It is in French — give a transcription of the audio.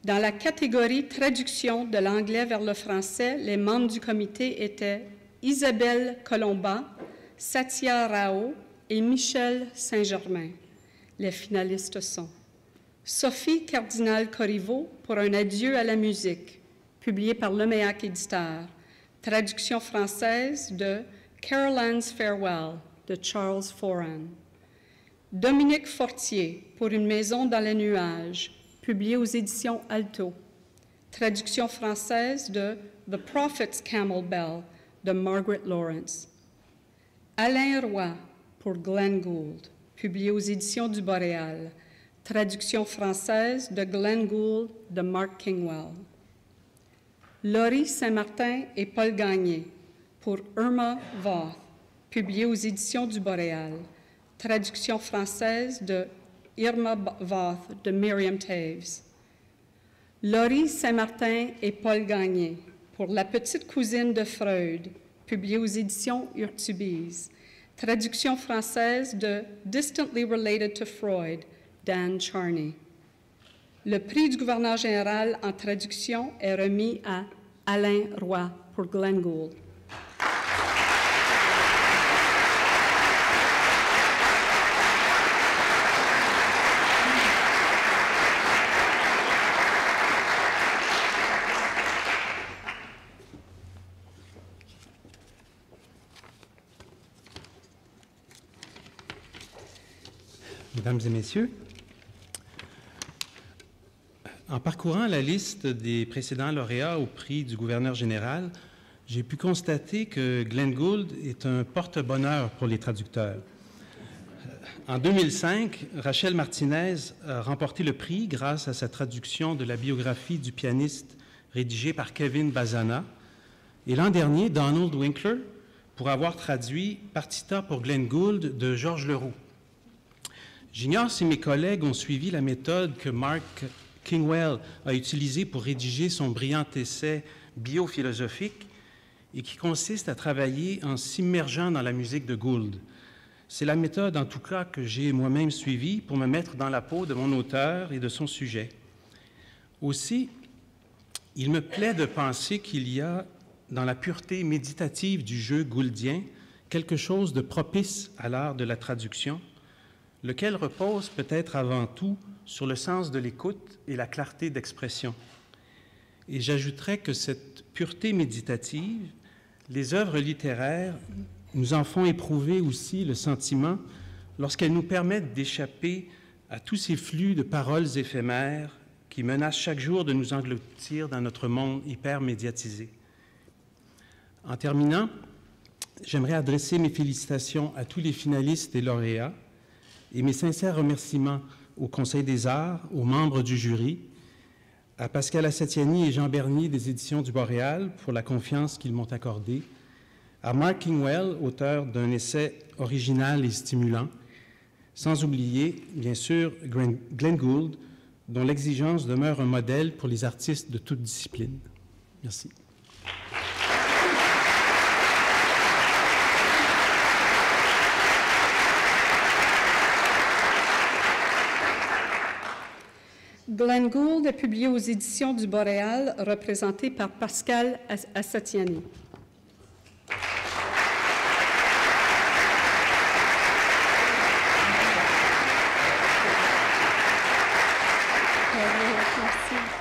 Dans la catégorie traduction de l'anglais vers le français, les membres du comité étaient Isabelle Colomba, Satya Rao et Michel Saint-Germain. Les finalistes sont Sophie Cardinal-Corriveau pour Un adieu à la musique, publié par Leméac Éditeur, traduction française de Caroline's Farewell de Charles Foran. Dominique Fortier pour Une maison dans les nuages, publié aux éditions Alto, traduction française de The Prophet's Camel Bell de Margaret Lawrence. Alain Roy pour Glenn Gould, publié aux éditions du Boréal, traduction française de Glenn Gould de Mark Kingwell. Laurie Saint-Martin et Paul Gagné pour Irma Voth, publié aux éditions du Boréal, traduction française de Irma Voth de Miriam Taves. Laurie Saint-Martin et Paul Gagné pour La petite cousine de Freud, publié aux éditions Urtubise, traduction française de Distantly Related to Freud, Dan Charney. Le prix du gouverneur général en traduction est remis à Alain Roy pour Glenn Gould. Mesdames et messieurs, en parcourant la liste des précédents lauréats au prix du gouverneur général, j'ai pu constater que Glenn Gould est un porte-bonheur pour les traducteurs. En 2005, Rachel Martinez a remporté le prix grâce à sa traduction de la biographie du pianiste rédigée par Kevin Bazana, et l'an dernier, Donald Winkler pour avoir traduit Partita pour Glenn Gould de Georges Leroux. J'ignore si mes collègues ont suivi la méthode que Mark Kingwell a utilisée pour rédiger son brillant essai biophilosophique et qui consiste à travailler en s'immergeant dans la musique de Gould. C'est la méthode, en tout cas, que j'ai moi-même suivie pour me mettre dans la peau de mon auteur et de son sujet. Aussi, il me plaît de penser qu'il y a, dans la pureté méditative du jeu gouldien, quelque chose de propice à l'art de la traduction, lequel repose peut-être avant tout sur le sens de l'écoute et la clarté d'expression. Et j'ajouterais que cette pureté méditative, les œuvres littéraires nous en font éprouver aussi le sentiment lorsqu'elles nous permettent d'échapper à tous ces flux de paroles éphémères qui menacent chaque jour de nous engloutir dans notre monde hyper médiatisé. En terminant, j'aimerais adresser mes félicitations à tous les finalistes et lauréats et mes sincères remerciements au Conseil des arts, aux membres du jury, à Pascal Assatiani et Jean Bernier des éditions du Boréal pour la confiance qu'ils m'ont accordée, à Mark Kingwell, auteur d'un essai original et stimulant, sans oublier, bien sûr, Glenn Gould, dont l'exigence demeure un modèle pour les artistes de toute discipline. Merci. Glenn Gould est publié aux éditions du Boréal, représenté par Pascal Assatiani. Merci.